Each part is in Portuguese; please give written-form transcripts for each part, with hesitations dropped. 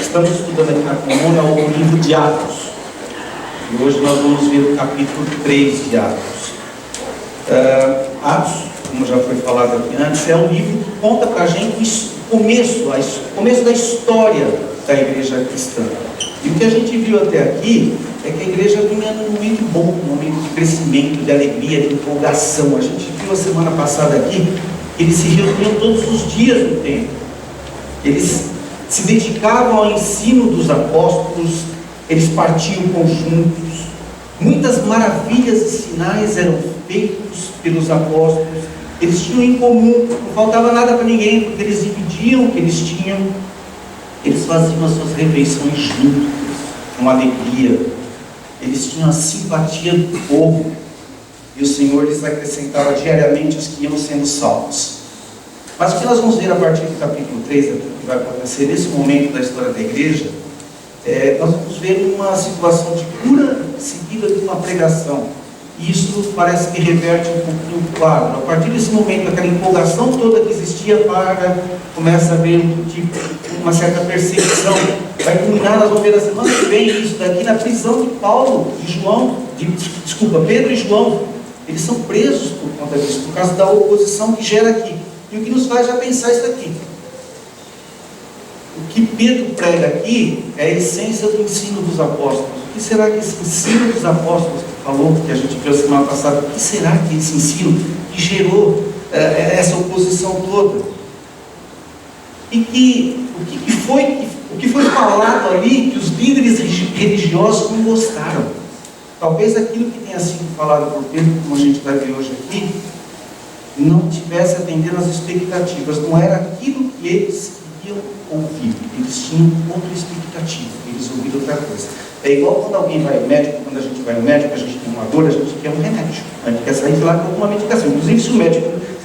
Estamos estudando aqui na Comuna o livro de Atos. E hoje nós vamos ver o capítulo 3 de Atos. Atos, como já foi falado aqui antes, é um livro que conta para a gente o começo da história da igreja cristã. E o que a gente viu até aqui é que a igreja vinha num momento bom, num momento de crescimento, de alegria, de empolgação. A gente viu a semana passada aqui que eles se reuniam todos os dias no templo. Eles se dedicavam ao ensino dos apóstolos, eles partiam conjuntos. Muitas maravilhas e sinais eram feitos pelos apóstolos. Eles tinham em comum, não faltava nada para ninguém, porque eles dividiam o que eles tinham. Eles faziam as suas refeições juntos, com alegria. Eles tinham a simpatia do povo. E o Senhor lhes acrescentava diariamente os que iam sendo salvos. Mas o que nós vamos ver a partir do capítulo 3, o que vai acontecer nesse momento da história da igreja, nós vamos ver uma situação de cura seguida de uma pregação. E isso parece que reverte um pouquinho o quadro. A partir desse momento, aquela empolgação toda que existia começa a haver uma certa perseguição. Vai culminar, nós vamos ver na semana que vem isso daqui, na prisão de Pedro e João. Eles são presos por conta disso, por causa da oposição que gera aqui. E o que nos faz já pensar isso aqui. O que Pedro prega aqui é a essência do ensino dos apóstolos. O que será que esse ensino dos apóstolos que falou, que a gente viu a semana passada, o que será que esse ensino que gerou essa oposição toda? E o que foi falado ali que os líderes religiosos não gostaram? Talvez aquilo que tenha sido falado por Pedro, como a gente vai ver hoje aqui, não tivesse atendendo às expectativas. Não era aquilo que eles queriam ouvir. Eles tinham outra expectativa. Eles ouviram outra coisa. É igual quando alguém vai ao médico. Quando a gente vai ao médico, a gente tem uma dor, a gente quer um remédio. A gente quer sair de lá com alguma medicação. Inclusive, se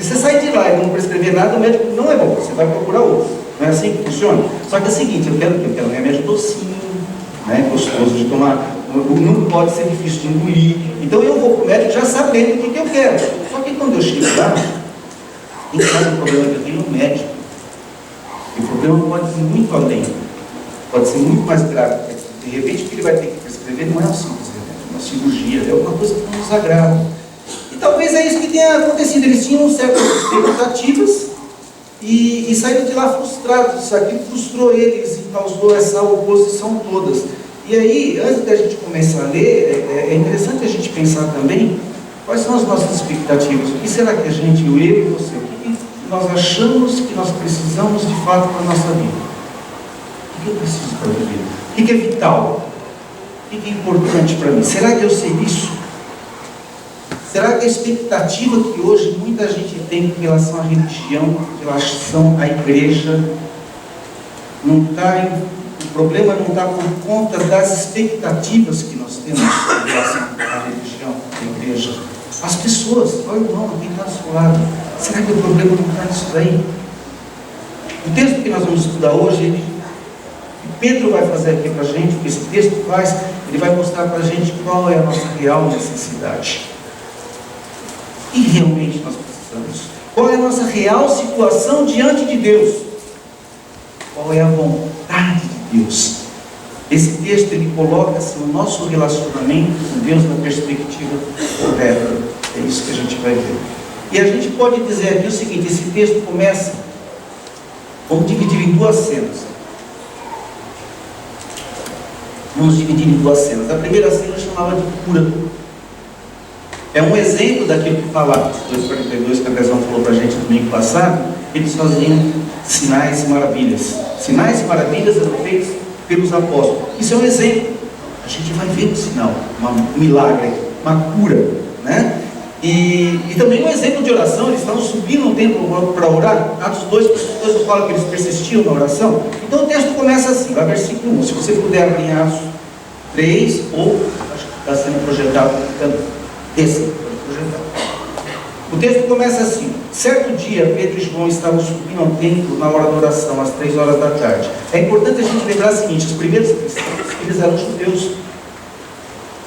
você sair de lá e não prescrever nada, o médico não é bom. Você vai procurar outro. Não é assim que funciona? Só que é o seguinte, eu quero um remédio docinho, né, gostoso de tomar. Não pode ser difícil de engolir. Então eu vou para o médico já sabendo o que eu quero. Só que quando eu chego lá, quem sabe o problema que eu tenho é o médico. E o problema pode ir muito além. Pode ser muito mais grave. De repente o que ele vai ter que prescrever não é um simples remédio, é uma cirurgia, é alguma coisa que não nos agrada. E talvez é isso que tenha acontecido. Eles tinham certas expectativas e saíram de lá frustrados. Isso aqui frustrou eles e causou essa oposição todas. E aí, antes da gente começar a ler, é interessante a gente pensar também quais são as nossas expectativas. O que será que eu e você, o que nós achamos que nós precisamos de fato para a nossa vida? O que eu preciso para viver? O que é vital? O que é importante para mim? Será que eu sei isso? Será que a expectativa que hoje muita gente tem em relação à religião, em relação à igreja, o problema não está por conta das expectativas que nós temos em relação à religião, à igreja? As pessoas, olha o irmão, quem está do seu lado, será que o problema não está nisso daí? O texto que nós vamos estudar hoje, que Pedro vai fazer aqui para a gente, o que esse texto faz, ele vai mostrar para a gente qual é a nossa real necessidade. E realmente nós precisamos. Qual é a nossa real situação diante de Deus? Qual é a vontade de Deus? Esse texto ele coloca-se no nosso relacionamento com Deus na perspectiva correta. É isso que a gente vai ver. E a gente pode dizer aqui o seguinte: esse texto começa, vamos dividir em duas cenas. Vamos dividir em duas cenas. A primeira cena chamava de cura. É um exemplo daquilo que fala 2:42, que a Andrezão falou para a gente no domingo passado. Eles faziam sinais e maravilhas. Sinais e maravilhas eram feitos pelos apóstolos. Isso é um exemplo. A gente vai ver um sinal, um milagre, uma cura, né? E também um exemplo de oração. Eles estavam subindo no templo para orar. Atos 2 nos fala que eles persistiam na oração. Então o texto começa assim, vai versículo 1. Se você puder abrir Atos 3, ou acho que está sendo projetado, esse pode projetar. O texto começa assim: certo dia, Pedro e João estavam subindo ao templo na hora da oração, às 3 horas da tarde. É importante a gente lembrar o seguinte: os primeiros cristãos, eles eram judeus.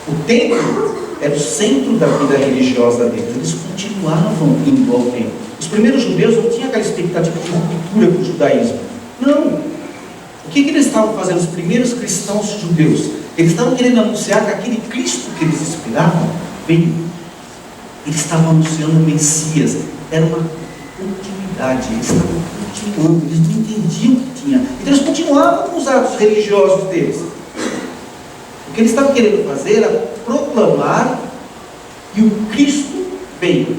O templo era o centro da vida religiosa deles. Eles continuavam indo ao templo. Os primeiros judeus não tinham aquela expectativa de ruptura com o judaísmo. Não. O que eles estavam fazendo, os primeiros cristãos judeus? Eles estavam querendo anunciar que aquele Cristo que eles esperavam veio. Eles estavam anunciando o Messias. Era uma continuidade. Eles estavam continuando. Eles não entendiam o que tinha. Então eles continuavam com os atos religiosos deles. O que eles estavam querendo fazer era proclamar que o Cristo veio.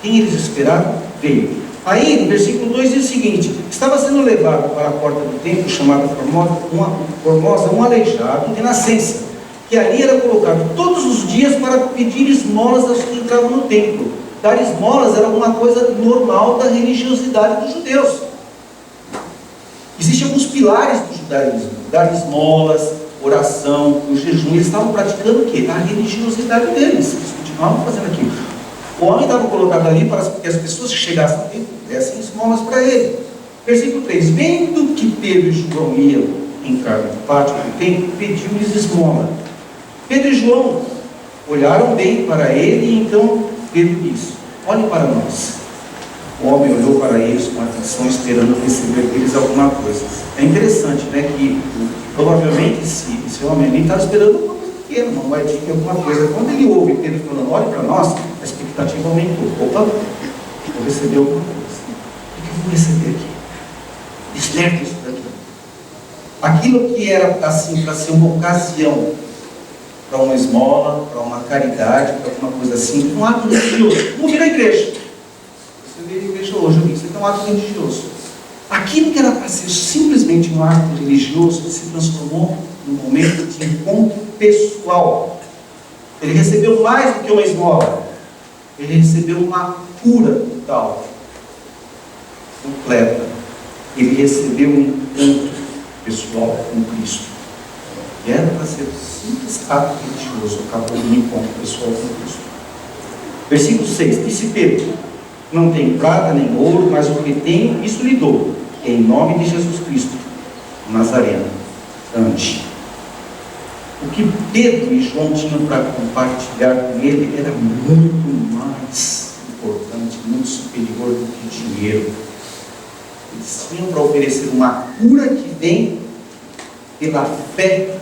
Quem eles esperavam veio. Aí, no versículo 2 diz o seguinte: estava sendo levado para a porta do templo, chamada Formosa, um aleijado de nascença, que ali era colocado todos os dias para pedir esmolas aos que entravam no templo. Dar esmolas era uma coisa normal da religiosidade dos judeus. Existem alguns pilares do judaísmo: dar esmolas, oração, o jejum. Eles estavam praticando o quê? A religiosidade deles. Eles continuavam fazendo aquilo. O homem estava colocado ali para que as pessoas que chegassem ao templo dessem esmolas para ele. Versículo 3: vendo que Pedro e João iam entrar no pátio do templo, pediu-lhes esmola. Pedro e João olharam bem para ele, e então Pedro disse: olhem para nós. O homem olhou para eles com atenção, esperando receber deles alguma coisa. É interessante, né, que provavelmente esse homem ali estava esperando uma coisa pequena, uma moedinha, alguma coisa. Quando ele ouve Pedro falando: olhe para nós, a expectativa aumentou. Opa, vou receber alguma coisa. O que eu vou receber aqui? Desperta isso daqui. Aquilo que era assim para ser uma ocasião para uma esmola, para uma caridade, para alguma coisa assim, um ato religioso. Vamos vir à igreja. Você vê a igreja hoje, isso aqui é um ato religioso. Aquilo que era para ser simplesmente um ato religioso se transformou num momento de encontro pessoal. Ele recebeu mais do que uma esmola. Ele recebeu uma cura total, completa. Ele recebeu um encontro pessoal com Cristo. E era para ser um simples ato religioso, acabou no encontro pessoal com Cristo. Versículo 6: disse Pedro: não tenho prata nem ouro, mas o que tenho, isso lhe dou. Em nome de Jesus Cristo, o Nazareno, ande. O que Pedro e João tinham para compartilhar com ele era muito mais importante, muito superior do que dinheiro. Eles tinham para oferecer uma cura que vem pela fé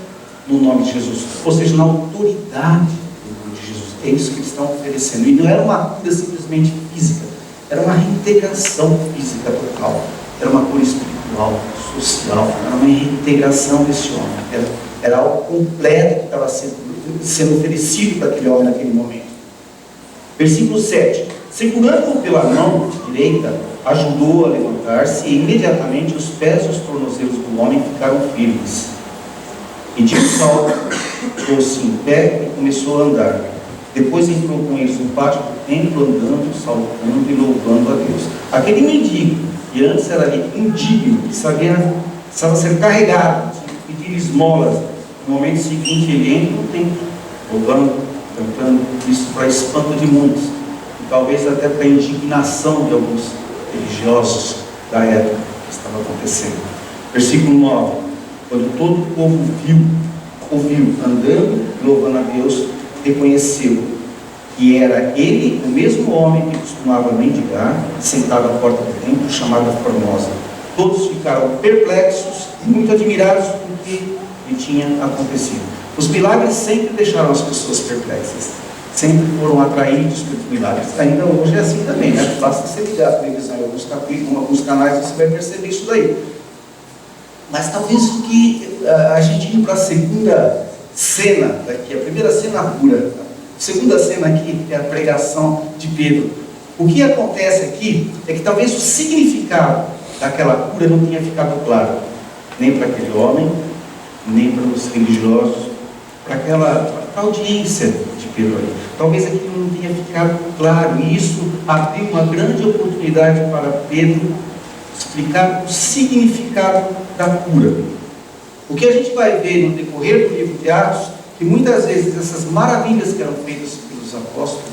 no nome de Jesus, ou seja, na autoridade do nome de Jesus. É isso que eles estão oferecendo. E não era uma cura simplesmente física, era uma reintegração física total, era uma cura espiritual, social, era uma reintegração desse homem. Era algo completo que estava sendo oferecido para aquele homem naquele momento. Versículo 7: segurando-o pela mão direita, ajudou-o a levantar-se, e imediatamente os pés e os tornozelos do homem ficaram firmes. E de um salto, pôs-se em pé e começou a andar. Depois entrou com eles no pátio do templo, andando, saltando e louvando a Deus. Aquele mendigo, que antes era ali indigno, que precisava ser carregado, pedir esmolas, no momento seguinte ele entra no templo, louvando, cantando, isso para espanto de muitos, e talvez até para indignação de alguns religiosos da época que estava acontecendo. Versículo 9: quando todo o povo ouviu andando, louvando a Deus, reconheceu que era ele, o mesmo homem que costumava mendigar, sentado à porta do templo, chamada Formosa. Todos ficaram perplexos e muito admirados com o que lhe tinha acontecido. Os milagres sempre deixaram as pessoas perplexas, sempre foram atraídos pelos milagres. Ainda hoje é assim também, né? Basta você ligar a televisão em alguns canais, você vai perceber isso daí. Mas talvez o que a gente ir para a segunda cena daqui, a primeira cena pura, a segunda cena aqui é a pregação de Pedro. O que acontece aqui é que talvez o significado daquela cura não tenha ficado claro, nem para aquele homem, nem para os religiosos, para a audiência de Pedro ali. Talvez aquilo não tenha ficado claro, e isso abriu uma grande oportunidade para Pedro explicar o significado da cura. O que a gente vai ver no decorrer do livro de Atos, que muitas vezes essas maravilhas que eram feitas pelos apóstolos,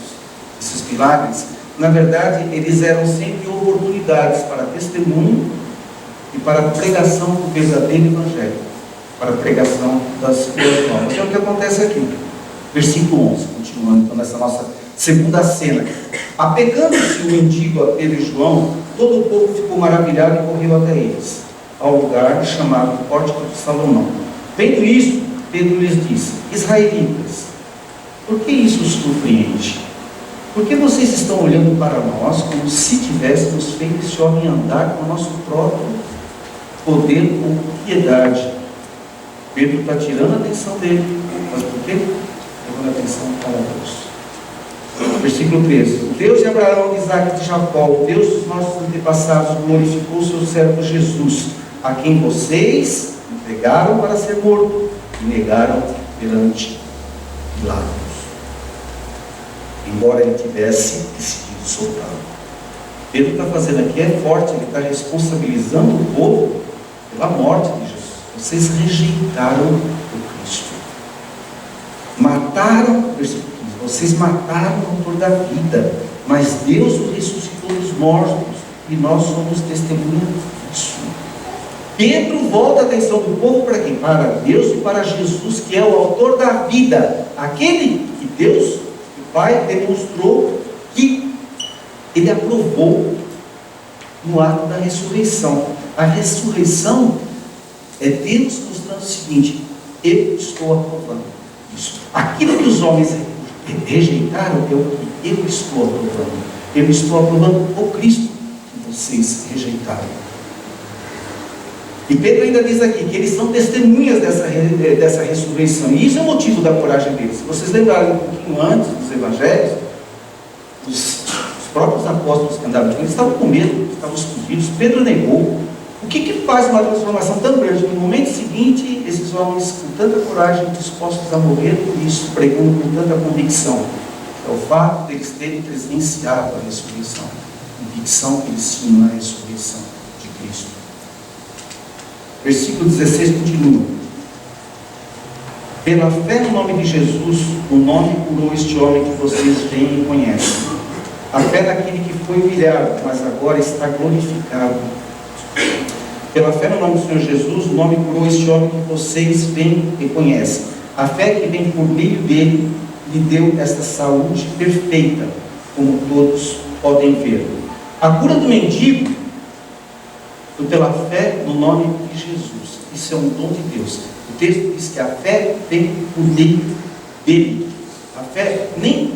esses milagres, na verdade, eles eram sempre oportunidades para testemunho e para a pregação do verdadeiro evangelho, para a pregação das boas novas. É o que acontece aqui. Versículo 11, continuando então nessa nossa segunda cena. Apegando-se o mendigo a Pedro e João, todo o povo ficou maravilhado e correu até eles. ao lugar chamado Pórtico de Salomão. Vendo isso, Pedro lhes disse: Israelitas, por que isso os surpreende? Por que vocês estão olhando para nós como se tivéssemos feito esse homem andar com o nosso próprio poder ou piedade? Pedro está tirando a atenção dele. Mas por quê? Levando a atenção para Deus. Versículo 13. O Deus de Abraão, de Isaac e de Jacó, o Deus dos nossos antepassados, glorificou o seu servo Jesus, a quem vocês entregaram para ser morto e negaram perante Pilatos, embora ele tivesse decidido soltá-lo. Pedro está fazendo aqui é forte, ele está responsabilizando o povo pela morte de Jesus. Vocês rejeitaram o Cristo, mataram, versículo 15, vocês mataram o autor da vida, mas Deus o ressuscitou dos mortos, e nós somos testemunhas disso. Pedro volta a atenção do povo para quem? Para Deus e para Jesus, que é o autor da vida, aquele que Deus, o Pai, demonstrou que ele aprovou no ato da ressurreição. A ressurreição é Deus mostrando o seguinte: eu estou aprovando isso. Aquilo que os homens rejeitaram é o que eu estou aprovando. Eu estou aprovando o Cristo que vocês rejeitaram. E Pedro ainda diz aqui que eles são testemunhas dessa ressurreição. E isso é o motivo da coragem deles. Se vocês lembrarem um pouquinho antes dos evangelhos, os próprios apóstolos que andavam com eles estavam com medo, estavam escondidos. Pedro negou. O que faz uma transformação tão grande? No momento seguinte, esses homens com tanta coragem, dispostos a morrer por isso, pregando com tanta convicção. É o fato deles terem presenciado a ressurreição. A convicção que eles tinham na ressurreição de Cristo. Versículo 16 continua: pela fé no nome de Jesus, o nome curou este homem que vocês veem e conhecem. A fé daquele que foi humilhado, mas agora está glorificado. Pela fé no nome do Senhor Jesus, o nome curou este homem que vocês veem e conhecem. A fé que vem por meio dele lhe deu esta saúde perfeita, como todos podem ver. A cura do mendigo foi pela fé no nome de Jesus. Isso é um dom de Deus. O texto diz que a fé vem por meio dele. A fé, nem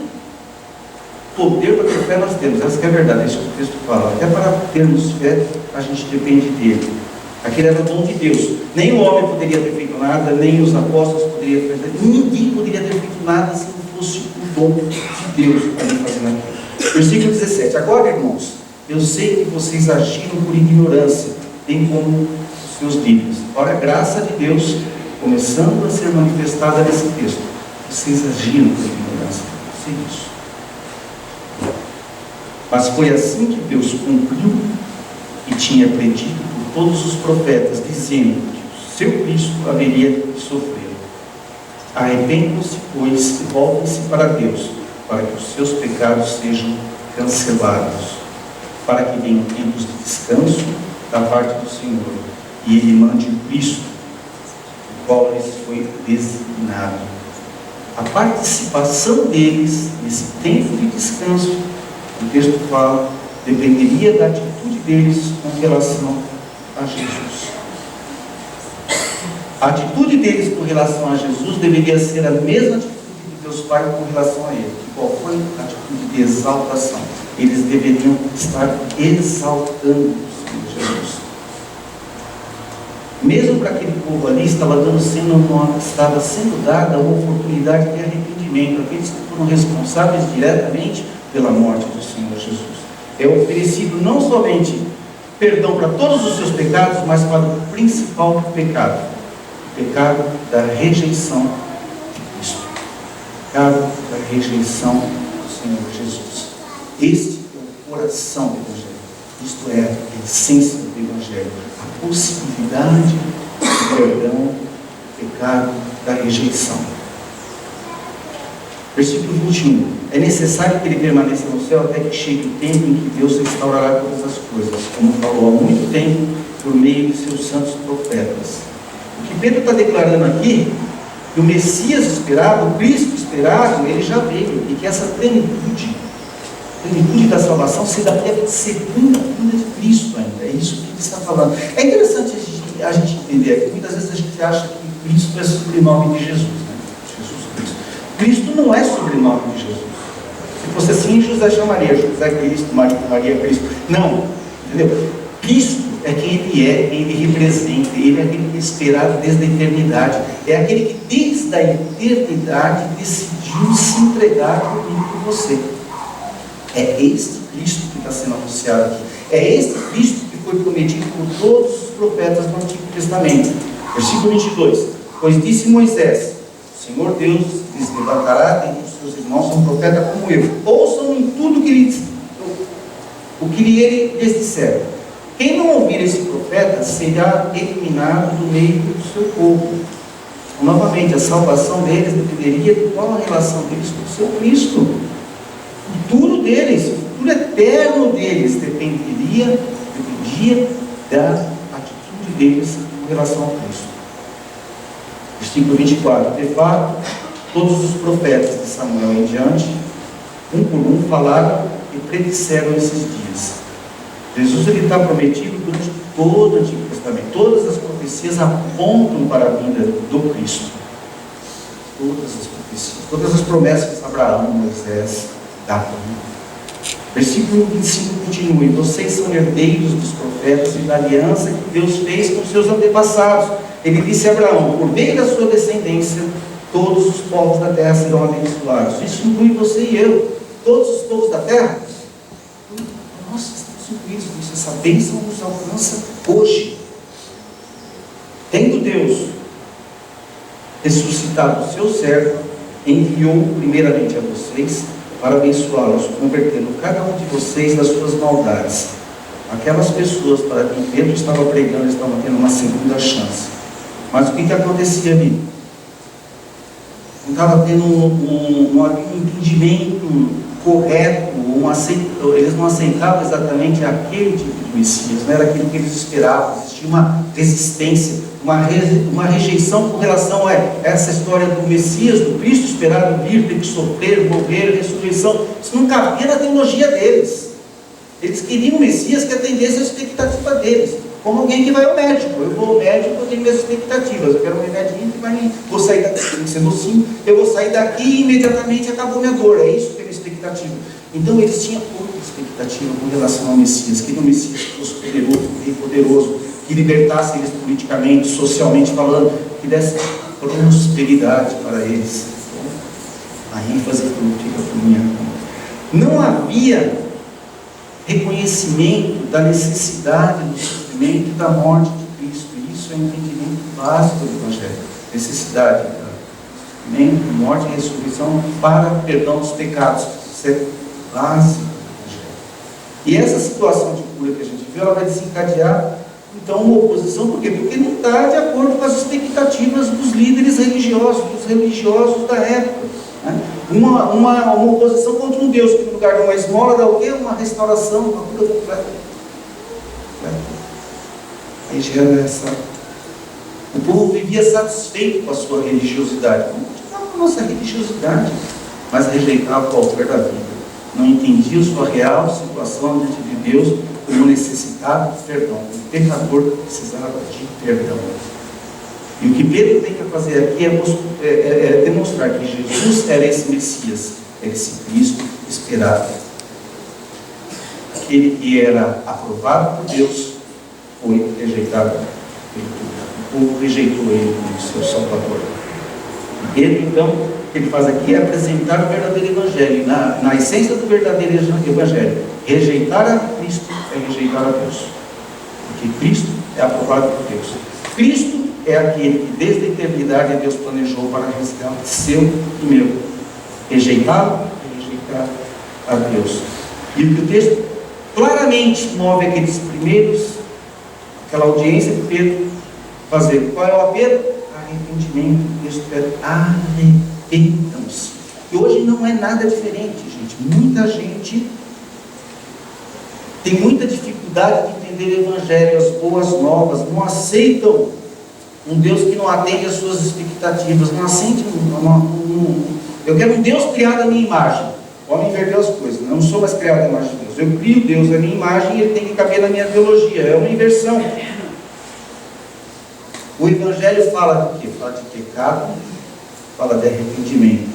poder para ter fé nós temos. Essa que é a verdade, isso que o texto fala. Até para termos fé, a gente depende dele. Aquele era o dom de Deus. Nem o homem poderia ter feito nada, nem os apóstolos poderiam ter feito nada. Ninguém poderia ter feito nada se não fosse o dom de Deus ali fazendo aquilo. Versículo 17. Agora, irmãos, eu sei que vocês agiram por ignorância, bem como os seus líderes. Ora, a graça de Deus começando a ser manifestada nesse texto. Vocês agiram por ignorância. Eu sei isso. Mas foi assim que Deus cumpriu e tinha predito por todos os profetas, dizendo que o seu Cristo haveria de sofrer. Arrependam-se, pois, e voltem-se para Deus, para que os seus pecados sejam cancelados, para que venham tempos de descanso da parte do Senhor, e Ele mande o Cristo, o qual lhes foi designado. A participação deles nesse tempo de descanso, o texto fala, dependeria da atitude deles com relação a Jesus. A atitude deles com relação a Jesus deveria ser a mesma atitude de Deus Pai com relação a Ele. Qual foi a atitude de exaltação? Eles deveriam estar exaltando o Senhor Jesus. Mesmo para aquele povo ali, estava sendo dada uma oportunidade de arrependimento. Aqueles que foram responsáveis diretamente pela morte do Senhor Jesus. É oferecido não somente perdão para todos os seus pecados, mas para o principal pecado, o pecado da rejeição de Cristo, o pecado da rejeição do Senhor Jesus. Este é o coração do Evangelho. Isto é a essência do Evangelho, a possibilidade de perdão do pecado da rejeição. Versículo 21. É necessário que ele permaneça no céu até que chegue o tempo em que Deus restaurará todas as coisas, como falou há muito tempo por meio de seus santos profetas. O que Pedro está declarando aqui, que o Messias esperado, o Cristo esperado, ele já veio, e que essa plenitude da salvação será até a segunda vinda de Cristo ainda. É isso que ele está falando. É interessante a gente a gente entender aqui, muitas vezes a gente acha que Cristo é sobrenome de Jesus, né? Jesus Cristo. Cristo não é sobrenome de Jesus. Se fosse assim, José chamaria José Cristo, Maria Cristo. Não, entendeu? Cristo é quem Ele é, quem Ele representa. Ele é aquele que é esperado desde a eternidade. É aquele que desde a eternidade decidiu se entregar por mim e por você. É este Cristo que está sendo anunciado aqui. É este Cristo que foi prometido por todos os profetas do Antigo Testamento. Versículo 22. Pois disse Moisés: o Senhor Deus lhes levantará dentre os seus irmãos um profeta como eu. Ouçam em tudo o que ele lhes disser. Quem não ouvir esse profeta será eliminado do meio do seu povo. Novamente, a salvação deles dependeria de qual a relação deles com o seu Cristo. O futuro deles, o futuro eterno deles dependia da atitude deles com relação a Cristo. Versículo 24. De fato, todos os profetas de Samuel em diante, um por um, falaram e predisseram esses dias. Jesus está prometido durante todo o Antigo Testamento. Todas as profecias apontam para a vinda do Cristo. Todas as profecias, todas as promessas de Abraão, Moisés, Davi. Versículo 25 continua: e vocês são herdeiros dos profetas e da aliança que Deus fez com seus antepassados. Ele disse a Abraão: por meio da sua descendência, todos os povos da terra serão abençoados. Isso inclui você e eu. Todos os povos da terra. Nós estamos incluídos nisso. Essa bênção nos alcança hoje. Tendo Deus ressuscitado o seu servo, enviou primeiramente a vocês para abençoá-los, convertendo cada um de vocês das suas maldades. Aquelas pessoas para quem Pedro estava pregando estavam tendo uma segunda chance. Mas o que acontecia ali? Não estava tendo um entendimento correto, eles não aceitavam exatamente aquele tipo de Messias, não era aquilo que eles esperavam. Existia uma resistência, uma rejeição com relação a essa história do Messias, do Cristo esperado vir, ter que sofrer, morrer, ressurreição. Isso não cabia na teologia deles. Eles queriam um Messias que atendesse a expectativa deles, como alguém que vai ao médico. Eu vou ao médico, eu tenho minhas expectativas, eu quero um remedinho que vai, vou sair daqui, tem que ser docinho, eu vou sair daqui e imediatamente acabou minha dor. É isso que é a expectativa. Então eles tinham outra expectativa com relação ao Messias, que o Messias fosse poderoso, bem poderoso, que libertasse eles politicamente, socialmente falando, que desse prosperidade para eles. A ênfase fica por minha conta. Não havia reconhecimento da necessidade do sofrimento e da morte de Cristo. Isso é um entendimento básico do Evangelho. Necessidade do sofrimento, morte e ressurreição para o perdão dos pecados. Isso é básico do Evangelho. E essa situação de cura que a gente viu, ela vai desencadear então uma oposição. Por quê? Porque não está de acordo com as expectativas dos líderes religiosos, dos religiosos da época, né? Uma oposição contra um Deus que no lugar de uma esmola dá o quê? Uma restauração, uma cura completa. Aí gera essa... O povo vivia satisfeito com a sua religiosidade. Continuava com a nossa religiosidade, mas rejeitava o autor da vida. Não entendia sua real situação diante de Deus como necessitado de perdão. O pecador precisava de perdão. E o que Pedro tenta fazer aqui é demonstrar que Jesus era esse Messias, era esse Cristo esperado. Aquele que era aprovado por Deus foi rejeitado por tudo. O povo rejeitou ele como seu Salvador. E Pedro, então, o que ele faz aqui é apresentar o verdadeiro Evangelho. Na essência do verdadeiro Evangelho, rejeitar a Cristo é rejeitar a Deus. Porque Cristo é aprovado por Deus. Cristo é aquele que desde a eternidade Deus planejou para resgatar seu e meu. Rejeitá-lo é rejeitar a Deus. E o que o texto claramente move aqueles primeiros, aquela audiência de Pedro fazer. Qual é o apelo? Arrependimento. O texto é arrependam-se. E hoje não é nada diferente, gente. Muita gente tem muita dificuldade de entender o Evangelho, as boas novas, não aceitam um Deus que não atende às suas expectativas, não aceita eu quero um Deus criado à minha imagem. O homem inverteu as coisas, eu não sou mais criado à imagem de Deus, eu crio Deus à minha imagem e ele tem que caber na minha teologia, é uma inversão. O Evangelho fala de quê? Fala de pecado, fala de arrependimento.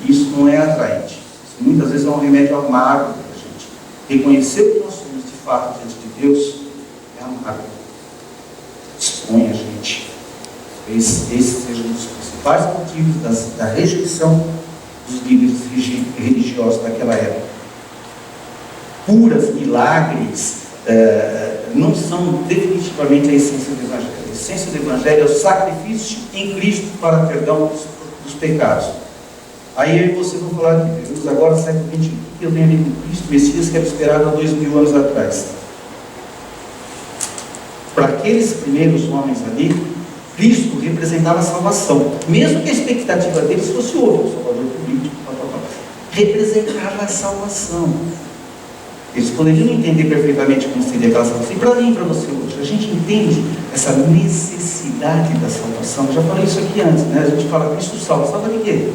Isso não é atraente. Isso muitas vezes é um remédio amargo para a gente. Reconhecer o que nós somos de fato diante de Deus é amargo. Expõe a gente. Esse seja um dos principais motivos da rejeição dos líderes religiosos daquela época. Curas, milagres, não são definitivamente a essência do Evangelho. A essência do Evangelho é o sacrifício em Cristo para perdão dos pecados. Aí eu e você vão falar de Jesus agora, século XXI. O que eu tenho a ver com Cristo, Messias, que era esperado há 2000 anos atrás? Para aqueles primeiros homens ali, Cristo representava a salvação. Mesmo que a expectativa deles fosse outra, o Salvador político, representava a salvação. Eles poderiam entender perfeitamente como seria aquela salvação. E para mim e para você hoje, a gente entende essa necessidade da salvação. Eu já falei isso aqui antes, né? A gente fala Cristo salva. Salva de quê?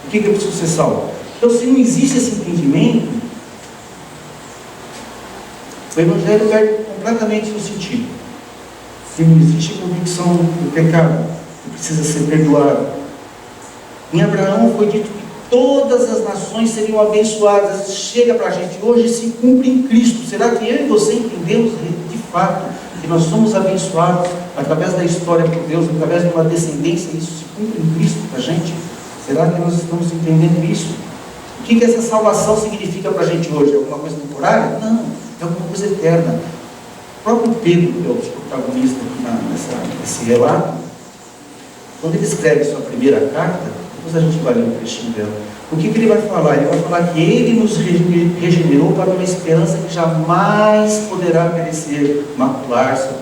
O que eu preciso ser salvo? Então, se não existe esse entendimento, o Evangelho perde completamente o sentido. Se não existe a convicção do pecado, que precisa ser perdoado. Em Abraão foi dito que todas as nações seriam abençoadas. Chega para a gente hoje e se cumpre em Cristo. Será que eu e você entendemos de fato que nós somos abençoados através da história por Deus, através de uma descendência, e isso se cumpre em Cristo para a gente? Será que nós estamos entendendo isso? O que essa salvação significa para a gente hoje? É alguma coisa temporária? Não, é alguma coisa eterna. O próprio Pedro, que é o protagonista aqui nesse relato, quando ele escreve sua primeira carta, depois a gente vai ler um trechinho dela, o que ele vai falar? Ele vai falar que ele nos regenerou para uma esperança que jamais poderá perecer, macular-se ou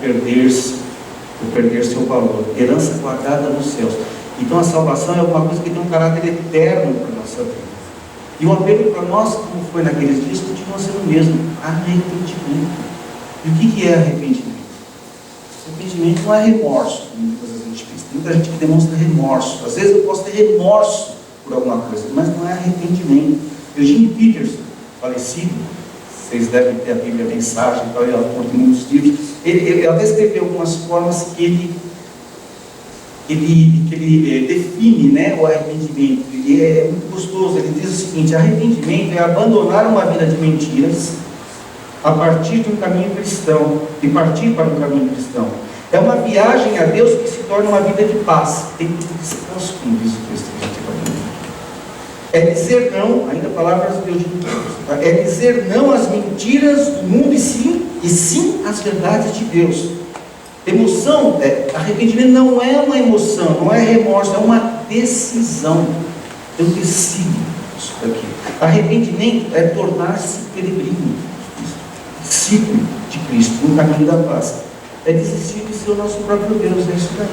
perder seu valor, herança guardada nos céus. Então a salvação é alguma coisa que tem um caráter eterno para a nossa vida. E o apelo para nós, como foi naqueles dias, continua sendo o mesmo: arrependimento. E o que é arrependimento? Arrependimento não é remorso, como muitas vezes a gente pensa. Tem muita gente que demonstra remorso. Às vezes eu posso ter remorso por alguma coisa, mas não é arrependimento. Eugene Peterson, falecido, vocês devem ter a Bíblia, a mensagem, ele é autor de muitos livros. Ele até escreveu algumas formas que ele define, né, o arrependimento. E é muito gostoso. Ele diz o seguinte: arrependimento é abandonar uma vida de mentiras a partir de um caminho cristão, e partir para um caminho cristão. É uma viagem a Deus que se torna uma vida de paz, tem descanso, como diz o texto que a gente vai ler. É dizer não, ainda palavras de Deus, é dizer não às mentiras do mundo e sim às verdades de Deus. Emoção, arrependimento não é uma emoção, não é remorso, é uma decisão. Eu decido isso daqui. Arrependimento é tornar-se peregrino, discípulo de Cristo, no caminho da paz. É desistir de ser o nosso próprio Deus, é isso daí.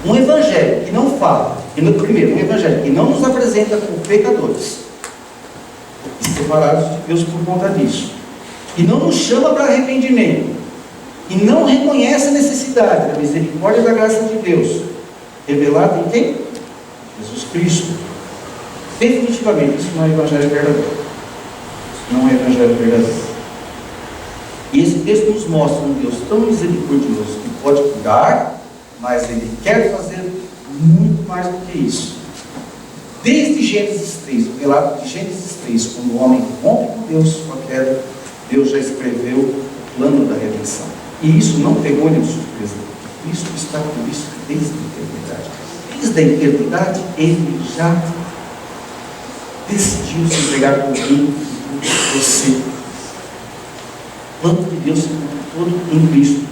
Um evangelho que não fala, primeiro, um evangelho que não nos apresenta como pecadores, e separados de Deus por conta disso, e não nos chama para arrependimento, e não reconhece a necessidade da misericórdia e da graça de Deus, revelada em quem? Jesus Cristo. Definitivamente, isso não é evangelho verdadeiro. Isso não é evangelho verdadeiro. E esse texto nos mostra um Deus tão misericordioso que pode cuidar, mas Ele quer fazer muito mais do que isso. Desde Gênesis 3, o relato de Gênesis 3, quando o homem rompe com Deus, com a queda, Deus já escreveu o plano da redenção. E isso não pegou ele de surpresa. Cristo está por isso desde a eternidade. Desde a eternidade, Ele já decidiu se entregar por mim e por você. O plano de Deus se cumpre todo em Cristo.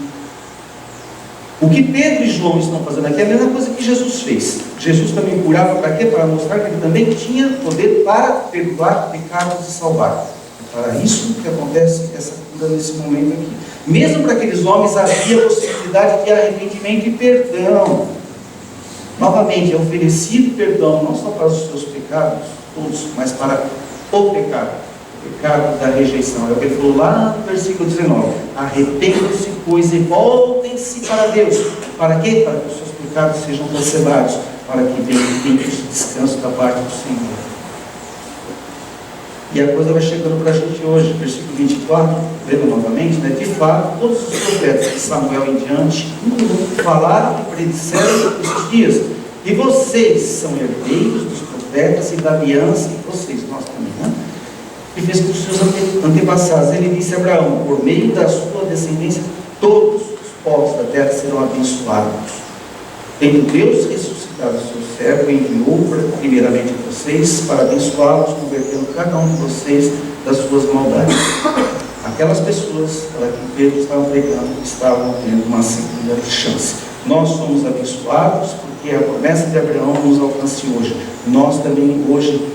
O que Pedro e João estão fazendo aqui é a mesma coisa que Jesus fez. Jesus também curava para quê? Para mostrar que Ele também tinha poder para perdoar pecados e salvar. É para isso que acontece essa cura nesse momento aqui. Mesmo para aqueles homens havia a possibilidade de arrependimento e perdão. Novamente, é oferecido perdão, não só para os seus pecados, todos, mas para o pecado da rejeição. É o que ele falou lá no versículo 19: arrependam-se, pois, e voltem-se para Deus. Para quê? Para que os seus pecados sejam cancelados, para que tenham descanso da parte do Senhor. E a coisa vai chegando para a gente hoje, versículo 24, lendo novamente, né? De fato, todos os profetas de Samuel em diante falaram e predisseram esses dias. E vocês são herdeiros dos profetas e da aliança, e vocês, nós também, né? E fez com os seus antepassados. Ele disse a Abraão: por meio da sua descendência, todos os povos da terra serão abençoados. Tendo Deus ressuscitado o seu servo, enviou primeiramente a vocês para abençoá-los, convertendo cada um de vocês das suas maldades. Aquelas pessoas para que Pedro estava pregando estavam tendo uma segunda chance. Nós somos abençoados porque a promessa de Abraão nos alcance hoje. Nós também hoje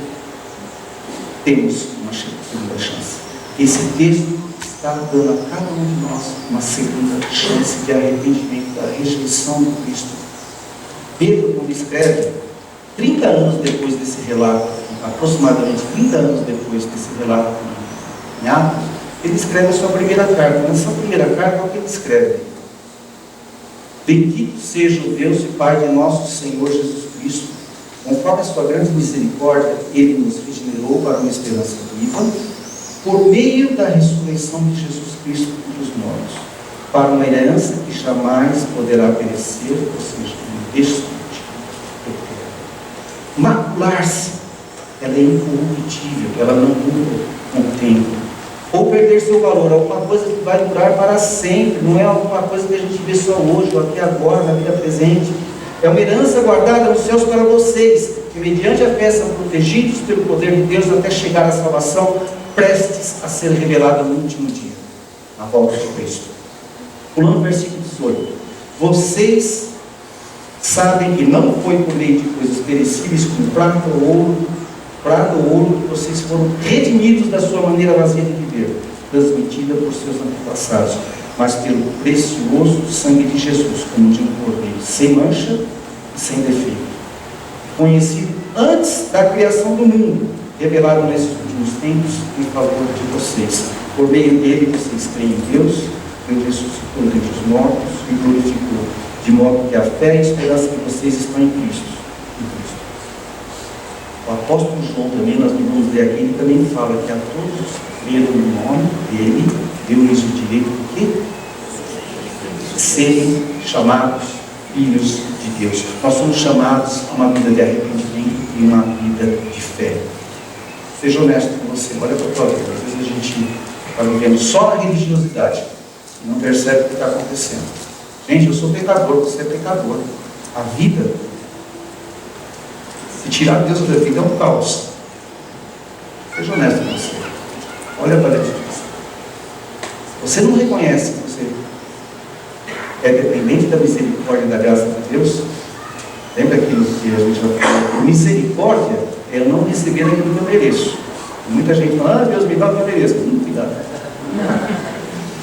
temos uma segunda chance. Esse texto está dando a cada um de nós uma segunda chance de arrependimento da rejeição do Cristo. Pedro, quando escreve, 30 anos depois desse relato, aproximadamente 30 anos depois desse relato em Atos, ele escreve a sua primeira carta. Nessa primeira carta, o que ele escreve? Bendito seja o Deus e Pai de nosso Senhor Jesus Cristo, conforme a sua grande misericórdia, Ele nos regenerou para uma esperança viva, por meio da ressurreição de Jesus Cristo dos mortos, para uma herança que jamais poderá perecer, ou seja, indestrutível, eterna. Macular-se, ela é incorruptível, ela não muda com o tempo. Ou perder seu valor, alguma coisa que vai durar para sempre, não é alguma coisa que a gente vê só hoje, ou aqui agora, na vida presente. É uma herança guardada nos céus para vocês, que mediante a fé são protegidos pelo poder de Deus até chegar à salvação, prestes a ser revelada no último dia, na volta de Cristo. Pulando o versículo 18. Vocês sabem que não foi por meio de coisas perecíveis como prata ou ouro, que vocês foram redimidos da sua maneira vazia de viver, transmitida por seus antepassados, mas pelo precioso sangue de Jesus, como de um cordeiro, sem mancha e sem defeito, conhecido antes da criação do mundo, revelado nesses últimos tempos em favor de vocês. Por meio dele vocês creem em Deus, Deus ressuscitou dentre os mortos e glorificou, de modo que a fé e a esperança de vocês estão em Cristo. O apóstolo João também, nós vamos ler aqui, ele também fala que a todos os que creram no nome dele, deu-lhes o direito de quê? Serem chamados filhos de Deus. Nós somos chamados a uma vida de arrependimento e uma vida de fé. Seja honesto com você, olha para a tua vida. Às vezes a gente está vivendo só na religiosidade e não percebe o que está acontecendo. Gente, eu sou pecador, você é pecador. A vida, se tirar Deus da vida, é um caos. Seja honesto com você. Olha para Deus. Você não reconhece que você é dependente da misericórdia e da graça de Deus? Lembra aquilo que a gente já falou? Misericórdia é eu não receber aquilo que eu mereço. Muita gente fala: ah, Deus me dá o que eu mereço. Não, cuidado.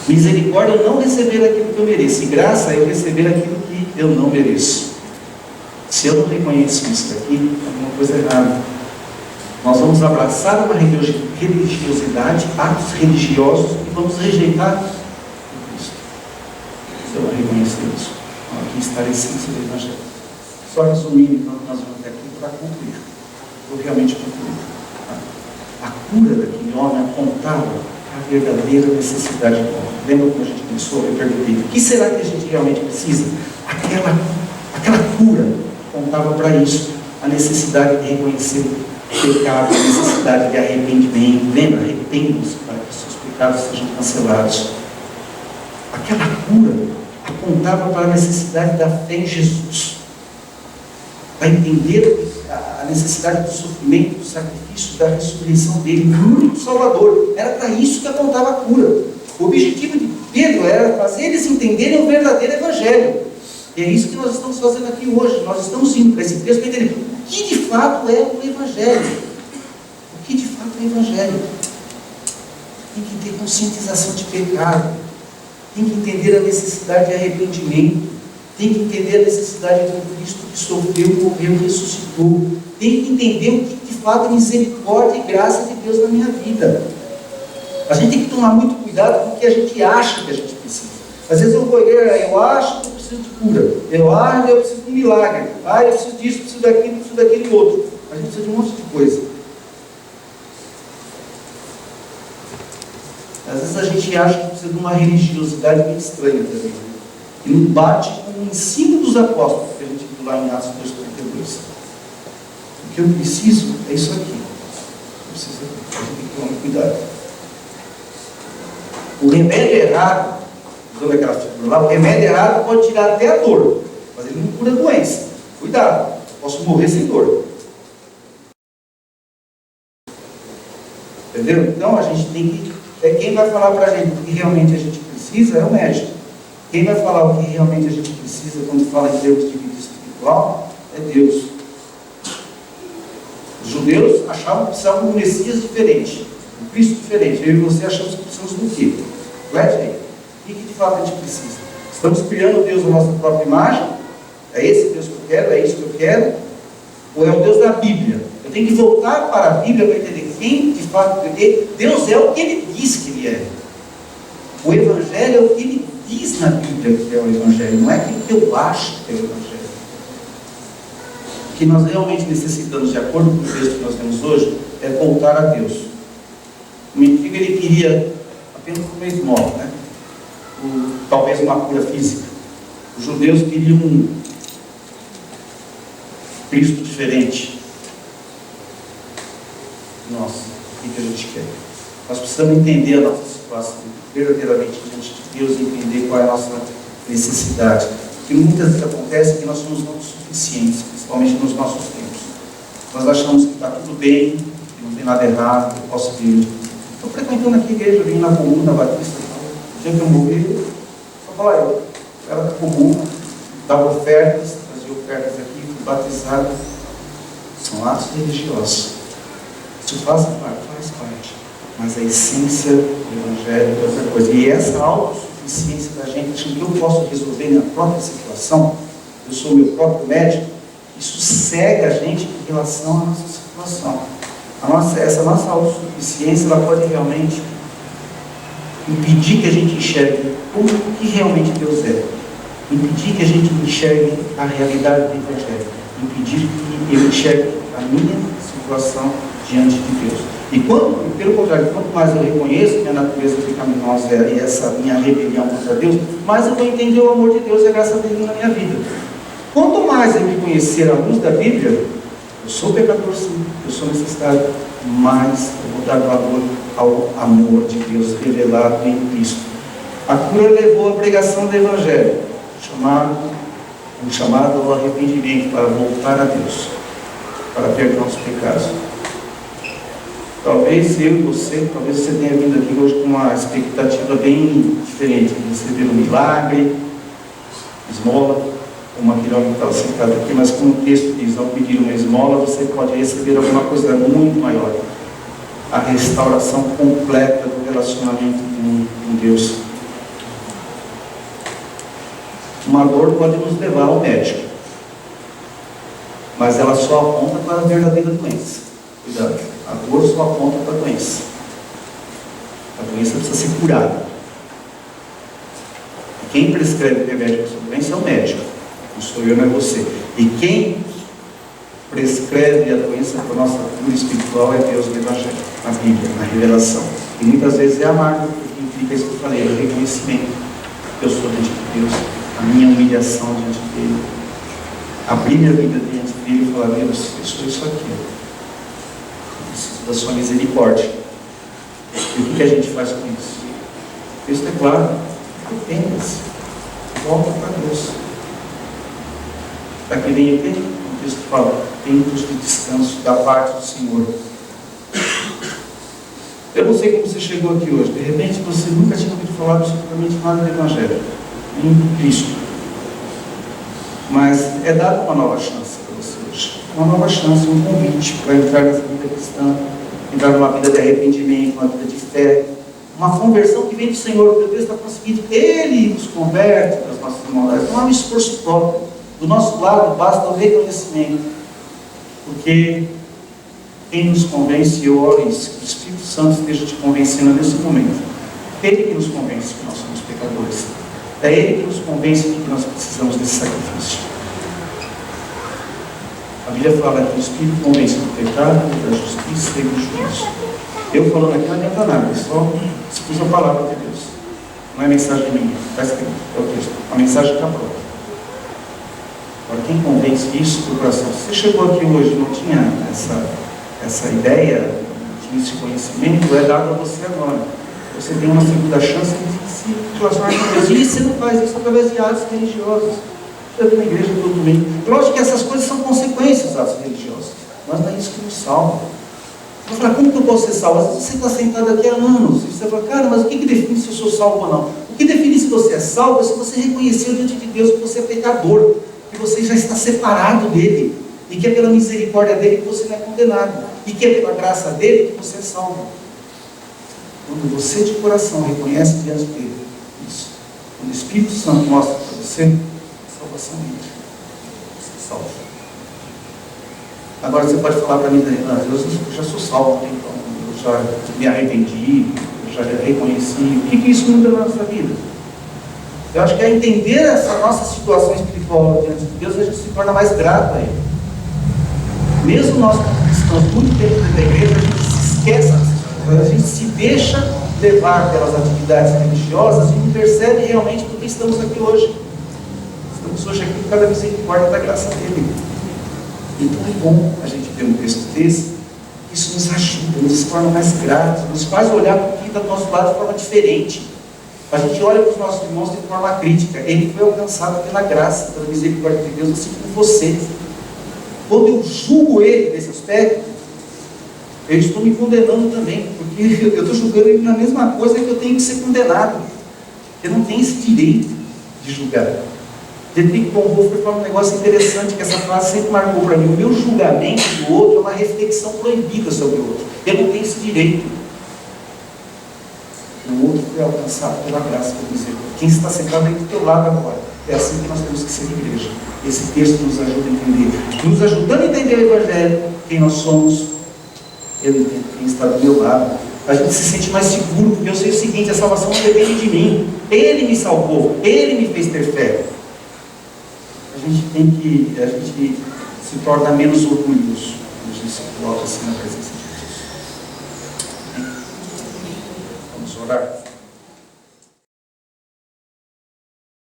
Misericórdia é eu não receber aquilo que eu mereço. E graça é eu receber aquilo que eu não mereço. Se eu não reconheço isso aqui, é alguma coisa errada. Nós vamos abraçar uma religiosidade, atos religiosos, e vamos rejeitar Cristo. Se eu não reconhecer isso, aqui está a essência do Evangelho. Só resumindo, então, nós vamos até aqui para concluir. Vou realmente concluir. A cura daquele homem apontava a verdadeira necessidade do homem. Lembra quando a gente começou? Eu perguntei: o que será que a gente realmente precisa? Aquela cura apontava para isso, a necessidade de reconhecer o pecado, a necessidade de arrependimento. Lembra? Arrependam-se para que seus pecados sejam cancelados. Aquela cura apontava para a necessidade da fé em Jesus, para entender a necessidade do sofrimento, do sacrifício, da ressurreição dele, do único Salvador. Era para isso que apontava a cura. O objetivo de Pedro era fazer eles entenderem o verdadeiro Evangelho. E é isso que nós estamos fazendo aqui hoje. Nós estamos indo para esse texto para entender o que de fato é o Evangelho. O que de fato é o Evangelho? Tem que ter conscientização de pecado. Tem que entender a necessidade de arrependimento. Tem que entender a necessidade de um Cristo que sofreu, morreu, ressuscitou. Tem que entender o que de fato é misericórdia e graça de Deus na minha vida. A gente tem que tomar muito cuidado com o que a gente acha que a gente precisa. Às vezes eu acho que eu preciso de cura. Eu acho que eu preciso de um milagre. Eu preciso disso, preciso daquilo e outro. A gente precisa de um monte de coisa. Às vezes a gente acha que precisa de uma religiosidade meio estranha também, né? E não bate com o ensino dos apóstolos, que a gente viu lá em Atos 2:42. O que eu preciso é isso aqui. A gente tem que tomar cuidado. O remédio errado, usando aquela figura lá, o remédio errado pode tirar até a dor, mas ele não cura a doença. Cuidado, posso morrer sem dor. Entendeu? Então a gente tem que. Quem vai falar para a gente o que realmente a gente precisa é o médico. Quem vai falar o que realmente a gente precisa quando fala em termos de vida espiritual é Deus. Os judeus achavam que precisavam de um Messias diferente, um Cristo diferente. Eu e você achamos que precisamos do quê? Reflete aí. O que de fato a gente precisa? Estamos criando Deus na nossa própria imagem? É esse Deus que eu quero? É isso que eu quero? Ou é o Deus da Bíblia? Eu tenho que voltar para a Bíblia para entender quem de fato Deus é o que Ele diz que Ele é. O Evangelho é o que Ele diz na Bíblia que é o Evangelho, não é aquilo que eu acho que é o Evangelho. O que nós realmente necessitamos, de acordo com o texto que nós temos hoje, é voltar a Deus. O mendigo ele queria apenas uma esmola, né? Talvez uma cura física. Os judeus queriam um Cristo diferente. Nossa, o que a gente quer? Nós precisamos entender a nossa situação, verdadeiramente diante de Deus, e entender qual é a nossa necessidade. O que muitas vezes acontece é que nós somos autossuficientes, principalmente nos nossos tempos. Nós achamos que está tudo bem, que não tem nada errado, eu posso vir. Estou frequentando aqui a igreja, vim na comuna batista, o dia que eu morri, só falar eu era da comuna, dava ofertas, fazia ofertas aqui, fui batizado. São atos religiosos. Isso faz parte. Mas a essência do Evangelho é outra coisa. E essa autossuficiência da gente, achando que eu posso resolver minha própria situação, eu sou meu próprio médico, isso cega a gente em relação à nossa situação. Essa nossa autossuficiência, ela pode realmente impedir que a gente enxergue o que realmente Deus é. Impedir que a gente enxergue a realidade do Evangelho. Impedir que eu enxergue a minha situação diante de Deus. E pelo contrário, quanto mais eu reconheço minha natureza pecaminosa e essa minha rebelião contra Deus, mais eu vou entender o amor de Deus e a graça dele na minha vida. Quanto mais eu me conhecer à luz da Bíblia, eu sou pecador sim, eu sou necessitado, mais eu vou dar valor ao amor de Deus revelado em Cristo. A cura levou à pregação do Evangelho, um chamado ao arrependimento para voltar a Deus, para perdoar os pecados. Talvez eu e você, talvez você tenha vindo aqui hoje com uma expectativa bem diferente, de receber um milagre, esmola, como aquele homem que estava sentado aqui, mas como o texto diz, ao pedir uma esmola, você pode receber alguma coisa muito maior. A restauração completa do relacionamento com Deus. Uma dor pode nos levar ao médico, mas ela só aponta para a verdadeira doença. Cuidado, a dor só aponta para a doença. A doença precisa ser curada. E quem prescreve remédio para essa doença é o médico. Não sou eu, não é você. E quem prescreve a doença para a nossa cura espiritual é Deus no Evangelho, na Bíblia, na revelação. E muitas vezes é amargo, porque implica isso que eu falei, o reconhecimento que eu sou diante de Deus, a minha humilhação diante dele, abrir minha vida diante dele e falar: Deus, eu sou isso aqui, eu preciso da sua misericórdia. E o que a gente faz com isso? O texto é claro: arrependa-se, volta para Deus. Para que venha o quê? O texto fala: tempos de descanso da parte do Senhor. Eu não sei como você chegou aqui hoje. De repente você nunca tinha ouvido falar absolutamente nada do Evangelho, em Cristo. Mas é dada uma nova chance para você hoje. Uma nova chance, um convite para entrar nessa vida cristã, entrar numa vida de arrependimento, uma vida de fé, uma conversão que vem do Senhor, porque Deus está conseguindo, Ele nos converte das nossas maldades. Não há um esforço próprio. Do nosso lado basta o reconhecimento, porque quem nos convence, eu oro isso, que o Espírito Santo esteja te convencendo nesse momento. Ele que nos convence que nós somos pecadores. É Ele que nos convence de que nós precisamos desse sacrifício. A Bíblia fala que o Espírito convence do pecado, da justiça e do juízo. Eu falando aqui não adianta nada, eu só expus a palavra de Deus. Não é mensagem minha, está escrito, é o texto. A mensagem está pronta. Agora, quem convence isso do coração? Você chegou aqui hoje, não tinha essa ideia, não tinha esse conhecimento, é dado a você agora. Você tem uma segunda chance de se relacionar com Deus. E você não faz isso através de atos religiosos. Você vem na igreja todo domingo. Lógico que essas coisas são consequências dos atos religiosos, mas não é isso que nos salva. Você vai falar, como que eu posso ser salvo? Às vezes você está sentado aqui há anos, e você fala, cara, mas o que define se eu sou salvo ou não? O que define se você é salvo é se você reconheceu diante de Deus que você é pecador, que você já está separado dele, e que é pela misericórdia dele que você não é condenado, e que é pela graça dele que você é salvo. Quando você de coração reconhece diante dele isso, quando o Espírito Santo mostra para você, a salvação entra, você é salvo. Agora você pode falar para mim, eu já sou salvo, então eu já me arrependi, eu já reconheci. O que isso muda na nossa vida? Eu acho que ao entender essa nossa situação espiritual diante de Deus, a gente se torna mais grato a Ele. Mesmo nós cristãos muito tempo dentro da igreja, a gente se esquece, a gente se deixa levar pelas atividades religiosas e não percebe realmente por que estamos aqui hoje. Estamos hoje aqui por causa da misericórdia e da graça dele. Então é bom a gente ter um texto desse, isso nos ajuda, nos torna mais gratos, nos faz olhar para o que está do nosso lado de forma diferente. A gente olha para os nossos irmãos de forma crítica. Ele foi alcançado pela graça, pela misericórdia de Deus, assim como você. Quando eu julgo ele nesse aspecto, eu estou me condenando também, porque eu estou julgando ele na mesma coisa que eu tenho que ser condenado. Eu não tenho esse direito de julgar. Dietrich Bonhoeffer fala um negócio interessante, que essa frase sempre marcou para mim. O meu julgamento do outro é uma reflexão proibida sobre o outro. Eu não tenho esse direito. O outro foi alcançado pela graça do misericórdia. Quem está sentado aí do teu lado agora. É assim que nós temos que ser igreja. Esse texto nos ajuda a entender. Nos ajudando a entender o Evangelho, quem nós somos, eu entendo quem está do meu lado. A gente se sente mais seguro, porque eu sei o seguinte, a salvação não depende de mim. Ele me salvou, Ele me fez ter fé. A gente se torna menos orgulhoso quando a gente se coloca assim na presença de Deus. Vamos orar.